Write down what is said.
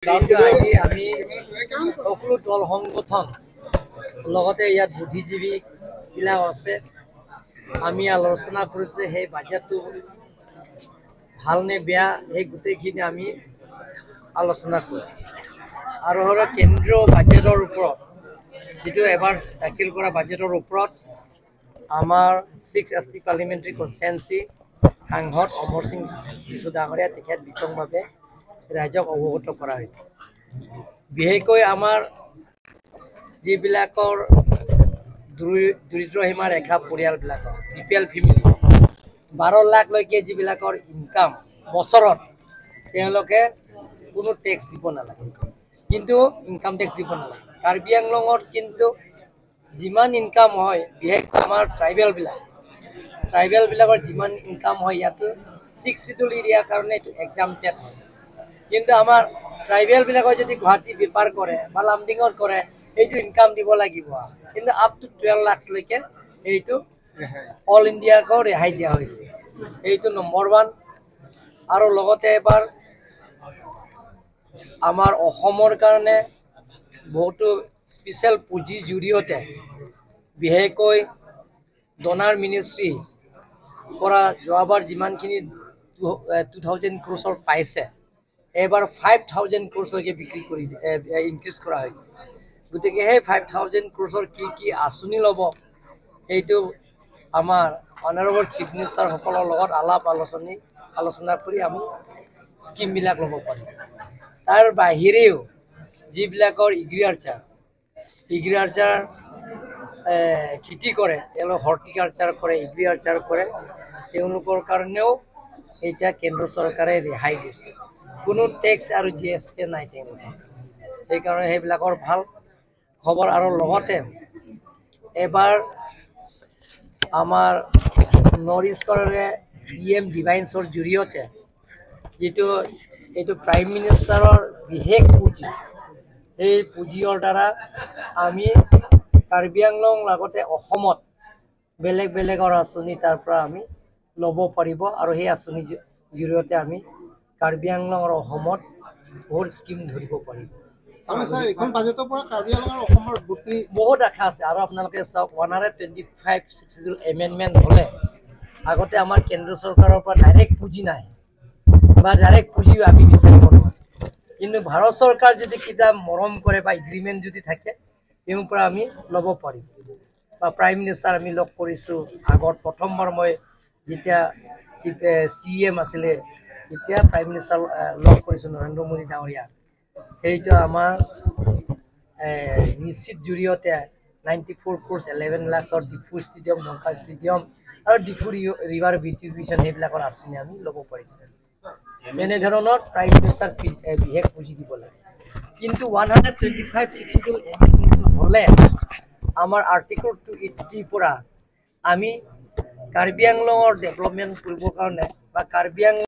আমি সকলো দল সংগঠন লগতে ইয়াত বুদ্ধিজীৱী বিলাক আছে আমি আলোচনা কৰিছে সেই বাজেটটো ভাল নে বেয়া এই গোটেইখিনি আমি আলোচনা কৰিছোঁ আৰু কেন্দ্ৰীয় বাজেটৰ ওপৰত যেটো এবাৰ দাখিল কৰা বাজেটৰ ওপৰত আমাৰ 6 ST পাৰ্লিমেণ্টাৰী কনষ্টিটুৱেন্সি সাংসদ অমৰ সিং বিশু ডাঙৰীয়া তেখেত বিতংভাৱে ৰাজ্যক অৱগত কৰা হৈছে বিশেষকৈ আমাৰ যিবিলাকৰ দৰিদ্ৰ সীমা ৰেখা পৰিয়ালবিলাকৰ BPL ফেমিলি 12 লাখ লৈকে যিবিলাকৰ ইনকাম বছৰত তেওঁলোকে কোনো টেক্স দিব নালাগে কিন্তু ইনকাম টেক্স দিব নালাগে কাৰ্বি আংলঙত কিন্তু যিমান ইনকাম হয় বিশেষকৈ আমাৰ ট্ৰাইবেল বিলাকৰ যিমান ইনকাম হয় ইয়াতো 6 শিডিউল এৰিয়াৰ কাৰণে এক্সামটেড হয় কিন্তু আমাৰ ট্ৰাইবেল বিলাকৰ যদি গুৱাহাটী বেপাৰ কৰে বা লামডিঙত কৰে এইটো ইনকাম দিব লাগিব কিন্তু আপ টু 12 লাখ লৈকে এইটো অল ইণ্ডিয়াকো ৰেহাই দিয়া হৈছে এইটো নম্বৰ 1 আৰু লগতে এবাৰ আমাৰ অসমৰ কাৰণে বহুতো স্পেশাল পুঁজি জৰিয়তে বিশেষকৈ ডনাৰ মিনিষ্ট্ৰী পৰা যোৱাবাৰ যিমানখিনি 2000 ক্ৰোৰ পাইছে এবাৰ 5000 ক্ৰোৰ লৈকে বিক্ৰী কৰি ইনক্ৰিজ কৰা হৈছে গতিকে সেই 5000 ক্ৰোৰ কি আঁচনি ল'ব এইটো আমাৰ অনাৰেবল চিফ মিনিষ্টাৰ সকলৰ লগত আলোচনা কৰি আমি স্কিম বিলাক ল'ব পাৰিম তাৰ বাহিৰেও যিবিলাকৰ এগ্ৰিকালচাৰ খেতি কৰে তেওঁলোক হৰ্টিকালচাৰ কৰে এগ্ৰিকালচাৰ কৰে তেওঁলোকৰ কাৰণেও এতিয়া কেন্দ্ৰ চৰকাৰে ৰেহাই দিছে কোনো টেক্স আৰু GST নাই তেওঁলোকৰ সেইকাৰণে সেইবিলাকৰ ভাল খবৰ আৰু লগতে এবাৰ আমাৰ নৰ্থ ইষ্টৰে PM ডিভাইন্সৰ জৰিয়তে যেটো এইটো প্ৰাইম মিনিষ্টাৰৰ বিশেষ পুঁজি এই পুঁজিৰ দ্বাৰা আমি কাৰ্বি আংলং লগতে অসমত বেলেগৰ আঁচনি তাৰ পৰা আমি ল'ব পাৰিব আৰু সেই আঁচনি জৰিয়তে আমি কাৰ্বি আংলং আৰু অসমত বহুত স্কিম ধৰিব পাৰিব এখন বাজেটৰ পৰা কাৰ্বি আংলং আৰু অসমৰ বহুত আশা আছে আৰু আপোনালোকে চাওক 125 এমেণ্ডমেণ্ট হ'লে আগতে আমাৰ কেন্দ্ৰ চৰকাৰৰ পৰা ডাইৰেক্ট পুঁজি নাই বা ডাইৰেক্ট পুঁজি আমি বিচাৰিব নোৱাৰোঁ কিন্তু ভাৰত চৰকাৰ যদি কিবা মৰম কৰে বা এগ্ৰিমেণ্ট যদি থাকে তেওঁৰ পৰা আমি ল'ব পাৰিম বা প্ৰাইম মিনিষ্টাৰ আমি লগ কৰিছোঁ আগত প্ৰথমবাৰ মই যেতিয়া CM আছিলে তেতিয়া প্ৰাইম মিনিষ্টাৰ লগ কৰিছোঁ নৰেন্দ্ৰ মোদী ডাঙৰীয়া সেইটো আমাৰ নিশ্চিত জৰিয়তে 94 crores 11 lakhৰ ডিফু ষ্টেডিয়াম ঢংকা ষ্টেডিয়াম আৰু ডিফু ৰিভাৰ বিউটিফিকেশ্যন সেইবিলাকৰ আঁচনি আমি ল'ব পাৰিছোঁ এনেধৰণৰ প্ৰাইম মিনিষ্টাৰ বিশেষ পুঁজি দিব লাগে কিন্তু 125 হ'লে আমাৰ আৰ্টিকল 280 পৰা আমি কাৰ্বি আংলঙৰ ডেভেলপমেণ্ট কৰিবৰ কাৰণে বা কাৰ্বি আংলং